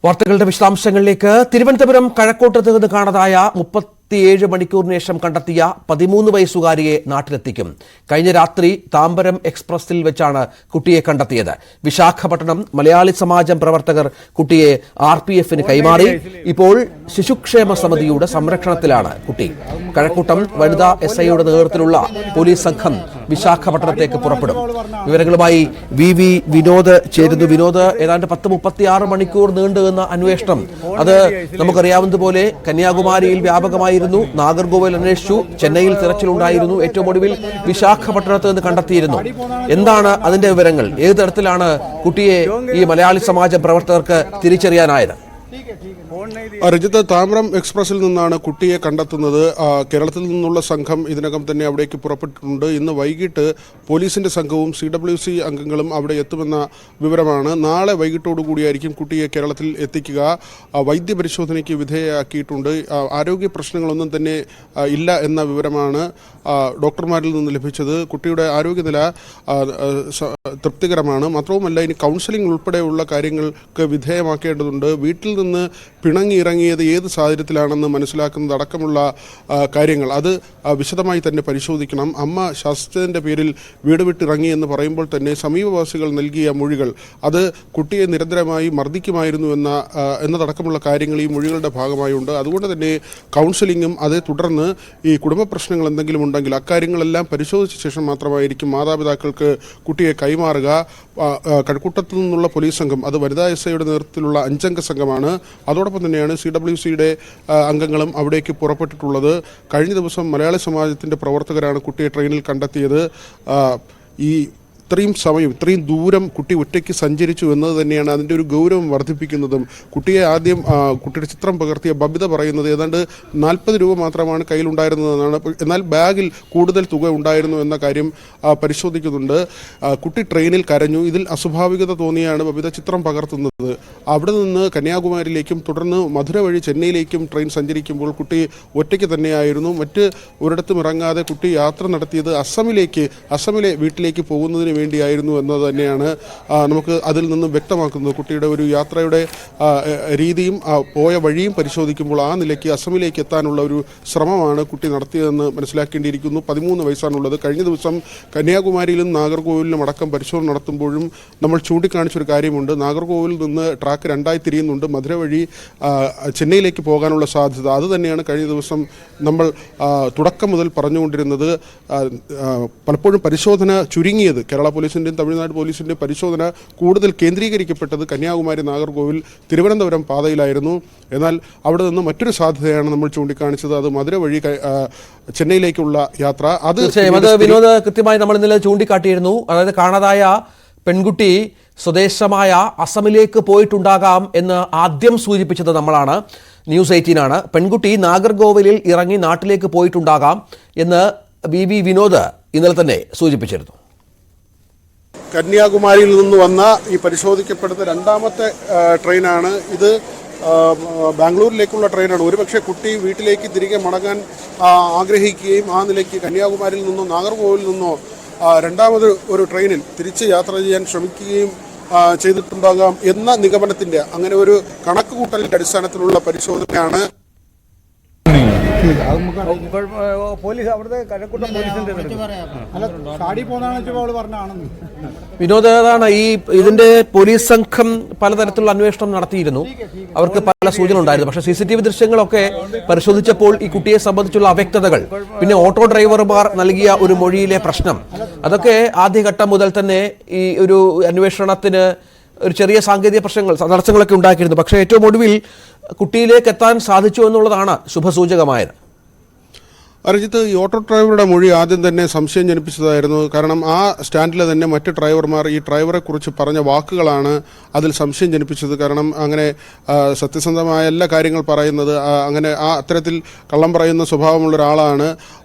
വാർത്തകളുടെ വിശദാംശങ്ങളിലേക്ക്. തിരുവനന്തപുരം കഴക്കൂട്ടത്ത് നിന്ന് കാണാതായ 37 മണിക്കൂറിന് ശേഷം കണ്ടെത്തിയ 13 വയസ്സുകാരിയെ നാട്ടിലെത്തിക്കും. കഴിഞ്ഞ രാത്രി താമ്പരം എക്സ്പ്രസിൽ വെച്ചാണ് കുട്ടിയെ കണ്ടെത്തിയത്. വിശാഖപട്ടണം മലയാളി സമാജം പ്രവർത്തകർ കുട്ടിയെ RPFന് കൈമാറി. ഇപ്പോൾ ശിശുക്ഷേമ സമിതിയുടെ സംരക്ഷണത്തിലാണ് കുട്ടി. കഴക്കൂട്ടം വനിതാ SIയുടെ നേതൃത്വത്തിലുള്ള പോലീസ് സംഘം വിശാഖപട്ടണത്തേക്ക് പുറപ്പെടും. വിവരങ്ങളുമായി VV വിനോദ് ചേരുന്നു. വിനോദ്, ഏതാണ്ട് 36 മണിക്കൂർ നീണ്ടുനിന്ന അന്വേഷണം, അത് നമുക്കറിയാവുന്നതുപോലെ കന്യാകുമാരിയിൽ വ്യാപകമായിരുന്നു. നാഗർകോവിൽ അന്വേഷിച്ചു, ചെന്നൈയിൽ തിരച്ചിലുണ്ടായിരുന്നു, ഏറ്റവും ഒടുവിൽ വിശാഖപട്ടണത്ത് നിന്ന് കണ്ടെത്തിയിരുന്നു. എന്താണ് അതിന്റെ വിവരങ്ങൾ? ഏത് തരത്തിലാണ് കുട്ടിയെ ഈ മലയാളി സമാജം പ്രവർത്തകർക്ക് തിരിച്ചറിയാനായത്? രജിത്ത്, താമ്പരം എക്സ്പ്രസിൽ നിന്നാണ് കുട്ടിയെ കണ്ടെത്തുന്നത്. കേരളത്തിൽ നിന്നുള്ള സംഘം ഇതിനകം തന്നെ അവിടേക്ക് പുറപ്പെട്ടിട്ടുണ്ട്. ഇന്ന് വൈകിട്ട് പോലീസിന്റെ സംഘവും CWC അംഗങ്ങളും അവിടെ എത്തുമെന്ന വിവരമാണ്. നാളെ വൈകിട്ടോടുകൂടിയായിരിക്കും കുട്ടിയെ കേരളത്തിൽ എത്തിക്കുക. വൈദ്യപരിശോധനയ്ക്ക് വിധേയമാക്കിയിട്ടുണ്ട്. ആരോഗ്യ പ്രശ്നങ്ങളൊന്നും തന്നെ ഇല്ല എന്ന വിവരമാണ് ഡോക്ടർമാരിൽ നിന്ന് ലഭിച്ചത്. കുട്ടിയുടെ ആരോഗ്യനില തൃപ്തികരമാണ്. മാത്രവുമല്ല, ഇനി കൗൺസിലിംഗ് ഉൾപ്പെടെയുള്ള കാര്യങ്ങൾക്ക് വിധേയമാക്കേണ്ടതുണ്ട്. വീട്ടിൽ നിന്ന് പിണങ്ങിയിറങ്ങിയത് ഏത് സാഹചര്യത്തിലാണെന്ന് മനസ്സിലാക്കുന്നത് അടക്കമുള്ള കാര്യങ്ങൾ അത് വിശദമായി തന്നെ പരിശോധിക്കണം. അമ്മ ശാസ്ത്രത്തിൻ്റെ പേരിൽ വീട് വിട്ടിറങ്ങി എന്ന് പറയുമ്പോൾ തന്നെ സമീപവാസികൾ നൽകിയ മൊഴികൾ അത് കുട്ടിയെ നിരന്തരമായി മർദ്ദിക്കുമായിരുന്നു എന്നതടക്കമുള്ള കാര്യങ്ങൾ ഈ മൊഴികളുടെ ഭാഗമായുണ്ട്. അതുകൊണ്ട് തന്നെ കൗൺസിലിങ്ങും അതേ തുടർന്ന് ഈ കുടുംബ പ്രശ്നങ്ങൾ എന്തെങ്കിലും ഉണ്ടെങ്കിൽ അക്കാര്യങ്ങളെല്ലാം പരിശോധിച്ച ശേഷം മാത്രമായിരിക്കും മാതാപിതാക്കൾക്ക് കുട്ടിയെ കൈമാറുക. കഴക്കൂട്ടത്തു നിന്നുള്ള പോലീസ് സംഘം, അത് വനിതാ SIയുടെ നേതൃത്വത്തിലുള്ള 5 അംഗ സംഘമാണ്. അതോടൊപ്പം തന്നെയാണ് CWCയുടെ അംഗങ്ങളും അവിടേക്ക് പുറപ്പെട്ടിട്ടുള്ളത്. കഴിഞ്ഞ ദിവസം മലയാളി സമാജത്തിൻ്റെ പ്രവർത്തകരാണ് കുട്ടിയെ ട്രെയിനിൽ കണ്ടെത്തിയത്. ഇത്രയും സമയം, ഇത്രയും ദൂരം കുട്ടി ഒറ്റയ്ക്ക് സഞ്ചരിച്ചു എന്നത് തന്നെയാണ് അതിൻ്റെ ഒരു ഗൗരവം വർദ്ധിപ്പിക്കുന്നതും. കുട്ടിയെ ആദ്യം കുട്ടിയുടെ ചിത്രം പകർത്തിയ ബബിത പറയുന്നത് ഏതാണ്ട് 40 രൂപ മാത്രമാണ് കയ്യിലുണ്ടായിരുന്നതെന്നാണ്. എന്നാൽ ബാഗിൽ കൂടുതൽ തുക ഉണ്ടായിരുന്നു എന്ന കാര്യം പരിശോധിക്കുന്നുണ്ട്. കുട്ടി ട്രെയിനിൽ കരഞ്ഞു. ഇതിൽ അസ്വാഭാവികത തോന്നിയാണ് ബബിത ചിത്രം പകർത്തുന്നത്. അവിടെ നിന്ന് കന്യാകുമാരിയിലേക്കും തുടർന്ന് മധുര വഴി ചെന്നൈയിലേക്കും ട്രെയിൻ സഞ്ചരിക്കുമ്പോൾ കുട്ടി ഒറ്റയ്ക്ക് തന്നെയായിരുന്നു. മറ്റ് ഒരിടത്തും ഇറങ്ങാതെ കുട്ടി യാത്ര നടത്തിയത് അസമിലെ വീട്ടിലേക്ക് പോകുന്നതിന് വേണ്ടിയായിരുന്നു എന്നത് തന്നെയാണ് നമുക്ക് അതിൽ നിന്നും വ്യക്തമാക്കുന്നത്. കുട്ടിയുടെ ഒരു യാത്രയുടെ രീതിയും പോയ വഴിയും പരിശോധിക്കുമ്പോൾ ആ നിലയ്ക്ക് അസമിലേക്ക് എത്താനുള്ള ഒരു ശ്രമമാണ് കുട്ടി നടത്തിയതെന്ന് മനസ്സിലാക്കേണ്ടിയിരിക്കുന്നു. 13 വയസ്സാണുള്ളത്. കഴിഞ്ഞ ദിവസം കന്യാകുമാരിയിലും നാഗർകോവിലിലും അടക്കം പരിശോധന നടത്തുമ്പോഴും നമ്മൾ ചൂണ്ടിക്കാണിച്ചൊരു കാര്യമുണ്ട്. നാഗർകോവിലിൽ നിന്ന് ട്രാക്ക് 2ആയി തിരിയുന്നുണ്ട്. മധുര വഴി ചെന്നൈയിലേക്ക് പോകാനുള്ള സാധ്യത അത് തന്നെയാണ് കഴിഞ്ഞ ദിവസം നമ്മൾ തുടക്കം മുതൽ പറഞ്ഞുകൊണ്ടിരുന്നത്. പലപ്പോഴും പരിശോധന ചുരുങ്ങിയത് കേരള പോലീസിൻ്റെയും തമിഴ്നാട് പോലീസിൻ്റെയും പരിശോധന കൂടുതൽ കേന്ദ്രീകരിക്കപ്പെട്ടത് കന്യാകുമാരി നാഗർകോവിൽ തിരുവനന്തപുരം പാതയിലായിരുന്നു. എന്നാൽ അവിടെ നിന്ന് മറ്റൊരു സാധ്യതയാണ് നമ്മൾ ചൂണ്ടിക്കാണിച്ചത്. അത് മധുര വഴി ചെന്നൈയിലേക്കുള്ള യാത്ര. അത് വിനോദ് കൃത്യമായി നമ്മൾ ഇന്നലെ ചൂണ്ടിക്കാട്ടിയിരുന്നു. അതായത് കാണാതായ പെൺകുട്ടി സ്വദേശമായ അസമിലേക്ക് പോയിട്ടുണ്ടാകാം എന്ന് ആദ്യം സൂചിപ്പിച്ചത് നമ്മളാണ്, News 18 ആണ്. പെൺകുട്ടി നാഗർകോവിലിൽ ഇറങ്ങി നാട്ടിലേക്ക് പോയിട്ടുണ്ടാകാം എന്ന് VV വിനോദ് ഇന്നലെ തന്നെ സൂചിപ്പിച്ചിരുന്നു. കന്യാകുമാരിയിൽ നിന്ന് വന്ന ഈ പരിശോധിക്കപ്പെടുന്ന 2ാമത്തെ ട്രെയിനാണ് ഇത്. ബാംഗ്ലൂരിലേക്കുള്ള ട്രെയിനാണ്. ഒരുപക്ഷെ കുട്ടി വീട്ടിലേക്ക് തിരികെ മടങ്ങാൻ ആഗ്രഹിക്കുകയും ആ നിലയ്ക്ക് കന്യാകുമാരിയിൽ നിന്നോ നാഗർകോവിലിൽ നിന്നോ 2ാമത് ഒരു ട്രെയിനിൽ തിരിച്ച് യാത്ര ചെയ്യാൻ ശ്രമിക്കുകയും ചെയ്തിട്ടുണ്ടാകാം എന്ന നിഗമനത്തിൻ്റെ അങ്ങനെ ഒരു കണക്കുകൂട്ടലിൻ്റെ അടിസ്ഥാനത്തിലുള്ള പരിശോധനയാണ് പോലീസ് അവിടുത്തെ കഴക്കൂട്ടം പോലീസിന്റെ വിനോദ്, ഏതാണ് ഇതിന്റെ പോലീസ് സംഘം പലതരത്തിലുള്ള അന്വേഷണം നടത്തിയിരുന്നു. അവർക്ക് പല സൂചന ഉണ്ടായിരുന്നു. പക്ഷേ CCTV ദൃശ്യങ്ങളൊക്കെ പരിശോധിച്ചപ്പോൾ ഈ കുട്ടിയെ സംബന്ധിച്ചുള്ള അവ്യക്തതകൾ, പിന്നെ ഓട്ടോ ഡ്രൈവർമാർ നൽകിയ ഒരു മൊഴിയിലെ പ്രശ്നം, അതൊക്കെ ആദ്യഘട്ടം മുതൽ തന്നെ ഈ ഒരു അന്വേഷണത്തിന് ഒരു ചെറിയ സാങ്കേതിക തടസ്സങ്ങളൊക്കെ ഉണ്ടാക്കിയിരുന്നു. പക്ഷേ ഏറ്റവും ഒടുവിൽ കുട്ടിയിലേക്ക് എത്താൻ സാധിച്ചു എന്നുള്ളതാണ് ശുഭസൂചകമായത്. അരിജിത്ത്, ഈ ഓട്ടോ ഡ്രൈവറുടെ മൊഴി ആദ്യം തന്നെ സംശയം ജനിപ്പിച്ചതായിരുന്നു. കാരണം ആ സ്റ്റാൻഡിലെ തന്നെ മറ്റ് ഡ്രൈവർമാർ ഈ ഡ്രൈവറെ കുറിച്ച് പറഞ്ഞ വാക്കുകളാണ് അതിൽ സംശയം ജനിപ്പിച്ചത്. കാരണം അങ്ങനെ സത്യസന്ധമായ എല്ലാ കാര്യങ്ങൾ പറയുന്നത്, അങ്ങനെ അത്തരത്തിൽ കള്ളം പറയുന്ന സ്വഭാവമുള്ള ഒരാളാണ്,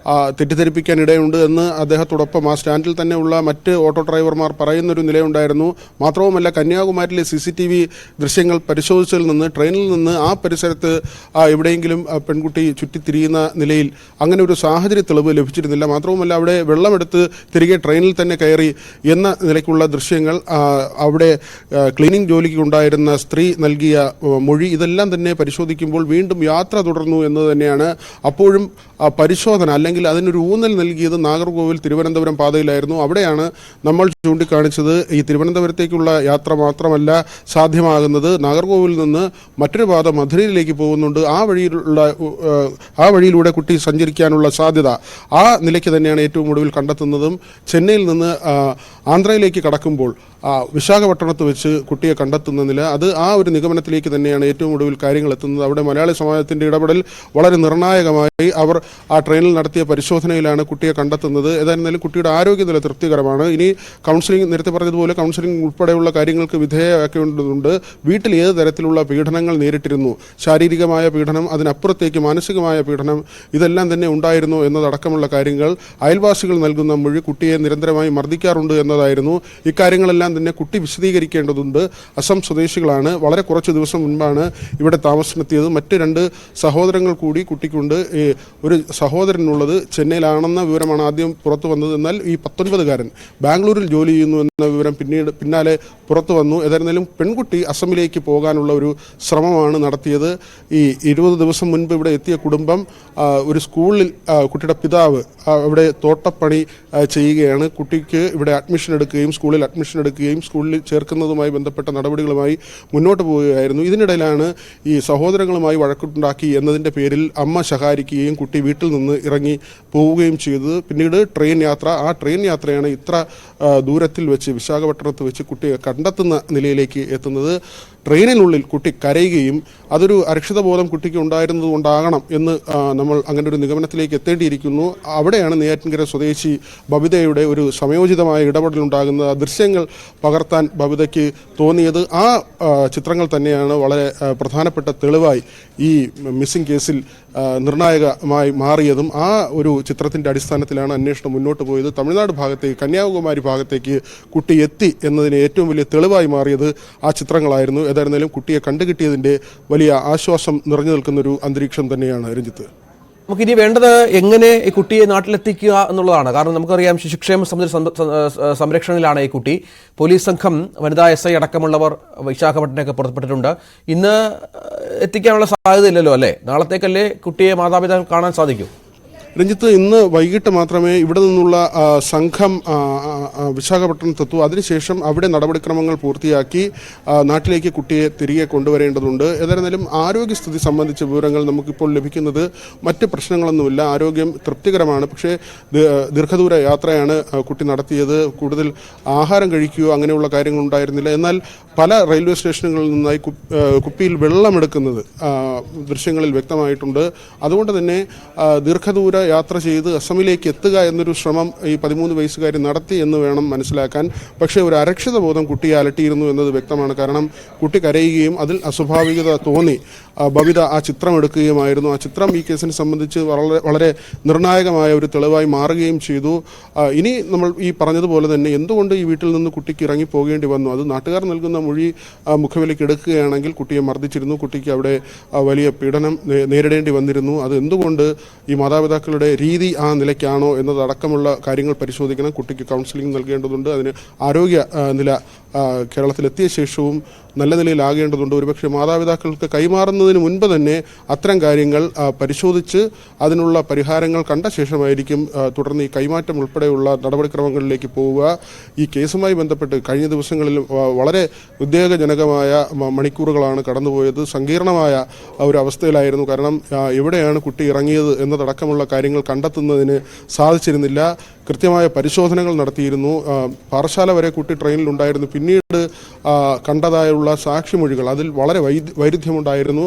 തെറ്റിദ്ധരിപ്പിക്കാൻ ഇടയുണ്ട് എന്ന് അദ്ദേഹത്തോടൊപ്പം ആ സ്റ്റാൻഡിൽ തന്നെ ഉള്ള മറ്റ് ഓട്ടോ ഡ്രൈവർമാർ പറയുന്നൊരു നിലയുണ്ടായിരുന്നു. മാത്രവുമല്ല, കന്യാകുമാരിയിലെ CCTV ദൃശ്യങ്ങൾ പരിശോധിച്ചതിൽ നിന്ന് ട്രെയിനിൽ നിന്ന് ആ പരിസരത്ത് എവിടെയെങ്കിലും പെൺകുട്ടി ചുറ്റിത്തിരിയുന്ന നിലയിൽ അങ്ങനെ ഒരു സാഹചര്യ തെളിവ് ലഭിച്ചിരുന്നില്ല. മാത്രവുമല്ല അവിടെ വെള്ളമെടുത്ത് തിരികെ ട്രെയിനിൽ തന്നെ കയറി എന്ന നിലയ്ക്കുള്ള ദൃശ്യങ്ങൾ, അവിടെ ക്ലീനിങ് ജോലിക്ക് ഉണ്ടായിരുന്ന സ്ത്രീ നൽകിയ മൊഴി, ഇതെല്ലാം തന്നെ പരിശോധിക്കുമ്പോൾ വീണ്ടും യാത്ര തുടർന്നു എന്ന് തന്നെയാണ്. അപ്പോഴും പരിശോധന അല്ലെങ്കിൽ അതിനൊരു ഊന്നൽ നൽകിയത് നാഗർകോവിൽ തിരുവനന്തപുരം പാതയിലായിരുന്നു. അവിടെയാണ് നമ്മൾ ചൂണ്ടിക്കാണിച്ചത് ഈ തിരുവനന്തപുരത്തേക്കുള്ള യാത്ര മാത്രമല്ല സാധ്യമാകുന്നത്, നാഗർകോവിൽ നിന്ന് മറ്റൊരു പാത മധുരയിലേക്ക് പോകുന്നുണ്ട്. ആ വഴിയിലൂടെ കുട്ടി സഞ്ചരിക്കാനുള്ള സാധ്യത ആ നിലയ്ക്ക് തന്നെയാണ് ഏറ്റവും ഒടുവിൽ കണ്ടെത്തുന്നതും. ചെന്നൈയിൽ നിന്ന് ആന്ധ്രയിലേക്ക് കടക്കുമ്പോൾ വിശാഖപട്ടണത്ത് വെച്ച് കുട്ടിയെ കണ്ടെത്തുന്ന നില, അത് ആ ഒരു നിഗമനത്തിലേക്ക് തന്നെയാണ് ഏറ്റവും ഒടുവിൽ കാര്യങ്ങൾ എത്തുന്നത്. അവിടെ മലയാളി സമാജത്തിൻ്റെ ഇടപെടൽ വളരെ നിർണായകമായി അവർ ആ ട്രെയിനിൽ നടത്തിയ പരിശോധനയിലാണ് കുട്ടിയെ കണ്ടെത്തുന്നത്. ഏതായിരുന്നാലും കുട്ടിയുടെ ആരോഗ്യനില തൃപ്തികരമാണ്. ഇനി കൗൺസിലിംഗ്, നേരത്തെ പറഞ്ഞതുപോലെ കൗൺസിലിംഗ് ഉൾപ്പെടെയുള്ള കാര്യങ്ങൾക്ക് വിധേയമാക്കേണ്ടതുണ്ട്. വീട്ടിൽ ഏത് തരത്തിലുള്ള പീഡനങ്ങൾ നേരിട്ടിരുന്നു, ശാരീരികമായ പീഡനം, അതിനപ്പുറത്തേക്ക് മാനസികമായ പീഡനം, ഇതെല്ലാം തന്നെ ഉണ്ടായിരുന്നു എന്നതടക്കമുള്ള കാര്യങ്ങൾ, അയൽവാസികൾ നൽകുന്ന മൊഴി കുട്ടിയെ നിരന്തരമായി മർദ്ദിക്കാറുണ്ട് എന്നതായിരുന്നു. ഇക്കാര്യങ്ങളെല്ലാം തന്നെ കുട്ടി വിശദീകരിക്കേണ്ടതുണ്ട്. അസം സ്വദേശികളാണ്. വളരെ കുറച്ച് ദിവസം മുൻപാണ് ഇവിടെ താമസത്തിനെത്തിയത്. മറ്റ് 2 സഹോദരങ്ങൾ കൂടി കുട്ടിക്കുണ്ട്. ഒരു സഹോദരനുള്ളത് ചെന്നൈയിലാണെന്ന വിവരമാണ് ആദ്യം പുറത്തു വന്നത്. എന്നാൽ ഈ 19-കാരൻ ബാംഗ്ലൂരിൽ ജോലി ചെയ്യുന്നു എന്ന വിവരം പിന്നാലെ പുറത്തു വന്നു. ഏതായിരുന്നാലും പെൺകുട്ടി അസമിലേക്ക് പോകാനുള്ള ഒരു ശ്രമമാണ് നടത്തിയത്. ഈ 20 ദിവസം മുൻപ് ഇവിടെ എത്തിയ കുടുംബം ഒരു സ്കൂളിൽ കുട്ടിയുടെ പിതാവ് അവിടെ തോട്ടപ്പണി ചെയ്യുകയാണ്. കുട്ടിക്ക് ഇവിടെ അഡ്മിഷൻ എടുക്കുകയും സ്കൂളിൽ അഡ്മിഷൻ എടുക്കുകയും സ്കൂളിൽ ചേർക്കുന്നതുമായി ബന്ധപ്പെട്ട നടപടികളുമായി മുന്നോട്ട് പോവുകയായിരുന്നു. ഇതിനിടയിലാണ് ഈ സഹോദരങ്ങളുമായി വഴക്കുണ്ടാക്കി എന്നതിൻ്റെ പേരിൽ അമ്മ ശകാരിക്കുകയും കുട്ടി വീട്ടിൽ നിന്ന് ഇറങ്ങി പോവുകയും ചെയ്തത്. പിന്നീട് ട്രെയിൻ യാത്ര, ആ ട്രെയിൻ യാത്രയാണ് ഇത്ര ദൂരത്തിൽ വെച്ച് വിശാഖപട്ടണത്ത് വെച്ച് കുട്ടിയെ കണ്ടെത്തുന്ന നിലയിലേക്ക് എത്തുന്നത്. ട്രെയിനിനുള്ളിൽ കുട്ടി കരയുകയും അതൊരു അരക്ഷിതബോധം കുട്ടിക്ക് ഉണ്ടായിരുന്നത് കൊണ്ടാകണം എന്ന് നമ്മൾ അങ്ങനെ ഒരു നിഗമനത്തിലേക്ക് എത്തേണ്ടിയിരിക്കുന്നു. അവിടെയാണ് നെയ്യാറ്റിൻകര സ്വദേശി ബബിതയുടെ ഒരു സമയോചിതമായ ഇടപെടലുണ്ടാകുന്നത്. ആ ദൃശ്യങ്ങൾ പകർത്താൻ ബബിതയ്ക്ക് തോന്നിയത്, ആ ചിത്രങ്ങൾ തന്നെയാണ് വളരെ പ്രധാനപ്പെട്ട തെളിവായി ഈ മിസ്സിംഗ് കേസിൽ നിർണായകമായി മാറിയതും. ആ ഒരു ചിത്രത്തിൻ്റെ അടിസ്ഥാനത്തിലാണ് അന്വേഷണം മുന്നോട്ട് പോയത്. തമിഴ്നാട് ഭാഗത്തേക്ക്, കന്യാകുമാരി ഭാഗത്തേക്ക് കുട്ടി എത്തി എന്നതിന് ഏറ്റവും വലിയ തെളിവായി മാറിയത് ആ ചിത്രങ്ങളായിരുന്നു. ഏതായിരുന്നാലും കുട്ടിയെ കണ്ടുകിട്ടിയതിൻ്റെ വലിയ ആശ്വാസം നിറഞ്ഞു നിൽക്കുന്നൊരു അന്തരീക്ഷം തന്നെയാണ് രഞ്ജിത്ത്. നമുക്കിനി വേണ്ടത് എങ്ങനെ ഈ കുട്ടിയെ നാട്ടിലെത്തിക്കുക എന്നുള്ളതാണ്. കാരണം നമുക്കറിയാം ശിശുക്ഷേമ സമിതി സംരക്ഷണയിലാണ് ഈ കുട്ടി. പോലീസ് സംഘം, വനിതാ SI അടക്കമുള്ളവർ വിശാഖപട്ടണമൊക്കെ പുറപ്പെട്ടിട്ടുണ്ട്. ഇന്ന് എത്തിക്കാനുള്ള സാധ്യതയില്ലല്ലോ അല്ലേ? നാളത്തേക്കല്ലേ കുട്ടിയെ മാതാപിതാക്കൾ കാണാൻ സാധിക്കൂ? രഞ്ജിത്ത്, ഇന്ന് വൈകിട്ട് മാത്രമേ ഇവിടെ നിന്നുള്ള സംഘം വിശാഖപട്ടണത്തെത്തൂ. അതിനുശേഷം അവിടെ നടപടിക്രമങ്ങൾ പൂർത്തിയാക്കി നാട്ടിലേക്ക് കുട്ടിയെ തിരികെ കൊണ്ടുവരേണ്ടതുണ്ട്. ഏതായിരുന്നാലും ആരോഗ്യസ്ഥിതി സംബന്ധിച്ച വിവരങ്ങൾ നമുക്കിപ്പോൾ ലഭിക്കുന്നത് മറ്റ് പ്രശ്നങ്ങളൊന്നുമില്ല, ആരോഗ്യം തൃപ്തികരമാണ്. പക്ഷേ ദീർഘദൂര യാത്രയാണ് കുട്ടി നടത്തിയത്. കൂടുതൽ ആഹാരം കഴിക്കുകയോ അങ്ങനെയുള്ള കാര്യങ്ങൾ ഉണ്ടായിരുന്നില്ല. എന്നാൽ പല റെയിൽവേ സ്റ്റേഷനുകളിൽ നിന്നായി കുപ്പിയിൽ വെള്ളമെടുക്കുന്നത് ദൃശ്യങ്ങളിൽ വ്യക്തമായിട്ടുണ്ട്. അതുകൊണ്ട് തന്നെ ദീർഘദൂര യാത്ര ചെയ്ത് അസമിലേക്ക് എത്തുക എന്നൊരു ശ്രമം ഈ 13 വയസ്സുകാരി നടത്തി എന്ന് വേണം മനസ്സിലാക്കാൻ. പക്ഷേ ഒരു അരക്ഷിത ബോധം കുട്ടിയെ അലട്ടിയിരുന്നു എന്നത് വ്യക്തമാണ്. കാരണം കുട്ടി കരയുകയും അതിൽ അസ്വാഭാവികത തോന്നി ബബിത ആ ചിത്രം എടുക്കുകയുമായിരുന്നു. ആ ചിത്രം ഈ കേസിനെ സംബന്ധിച്ച് വളരെ നിർണായകമായ ഒരു തെളിവായി മാറുകയും ചെയ്തു. ഇനി നമ്മൾ ഈ പറഞ്ഞതുപോലെ തന്നെ എന്തുകൊണ്ട് ഈ വീട്ടിൽ നിന്ന് കുട്ടിക്ക് ഇറങ്ങി പോകേണ്ടി വന്നു? അത് നാട്ടുകാർ നൽകുന്ന മൊഴി മുഖവിലേക്ക് എടുക്കുകയാണെങ്കിൽ കുട്ടിയെ മർദ്ദിച്ചിരുന്നു, കുട്ടിക്ക് അവിടെ വലിയ പീഡനം നേരിടേണ്ടി വന്നിരുന്നു. അത് എന്തുകൊണ്ട് ഈ മാതാപിതാക്കളുടെ രീതി ആ നിലയ്ക്കാണോ എന്നതടക്കമുള്ള കാര്യങ്ങൾ പരിശോധിക്കണം. കുട്ടിക്ക് കൗൺസിലിംഗ് നൽകേണ്ടതുണ്ട്. അതിന് ആരോഗ്യ നില കേരളത്തിലെത്തിയ ശേഷവും നല്ല നിലയിലാകേണ്ടതുണ്ട്. ഒരുപക്ഷെ മാതാപിതാക്കൾക്ക് കൈമാറുന്നതിന് മുൻപ് തന്നെ അത്തരം കാര്യങ്ങൾ പരിശോധിച്ച് അതിനുള്ള പരിഹാരങ്ങൾ കണ്ട ശേഷമായിരിക്കും തുടർന്ന് ഈ കൈമാറ്റം ഉൾപ്പെടെയുള്ള നടപടിക്രമങ്ങളിലേക്ക് പോവുക. ഈ കേസുമായി ബന്ധപ്പെട്ട് കഴിഞ്ഞ ദിവസങ്ങളിൽ വളരെ ഉദ്വേഗജനകമായ മണിക്കൂറുകളാണ് കടന്നുപോയത്. സങ്കീർണമായ ഒരു അവസ്ഥയിലായിരുന്നു. കാരണം എവിടെയാണ് കുട്ടി ഇറങ്ങിയത് എന്നതടക്കമുള്ള കാര്യങ്ങൾ കണ്ടെത്തുന്നതിന് സാധിച്ചിരുന്നില്ല. കൃത്യമായ പരിശോധനകൾ നടത്തിയിരുന്നു. പാറശാല വരെ കുട്ടി ട്രെയിനിലുണ്ടായിരുന്നു. പിന്നീട് കണ്ടതായുള്ള സാക്ഷിമൊഴികൾ അതിൽ വളരെ വൈരുദ്ധ്യമുണ്ടായിരുന്നു.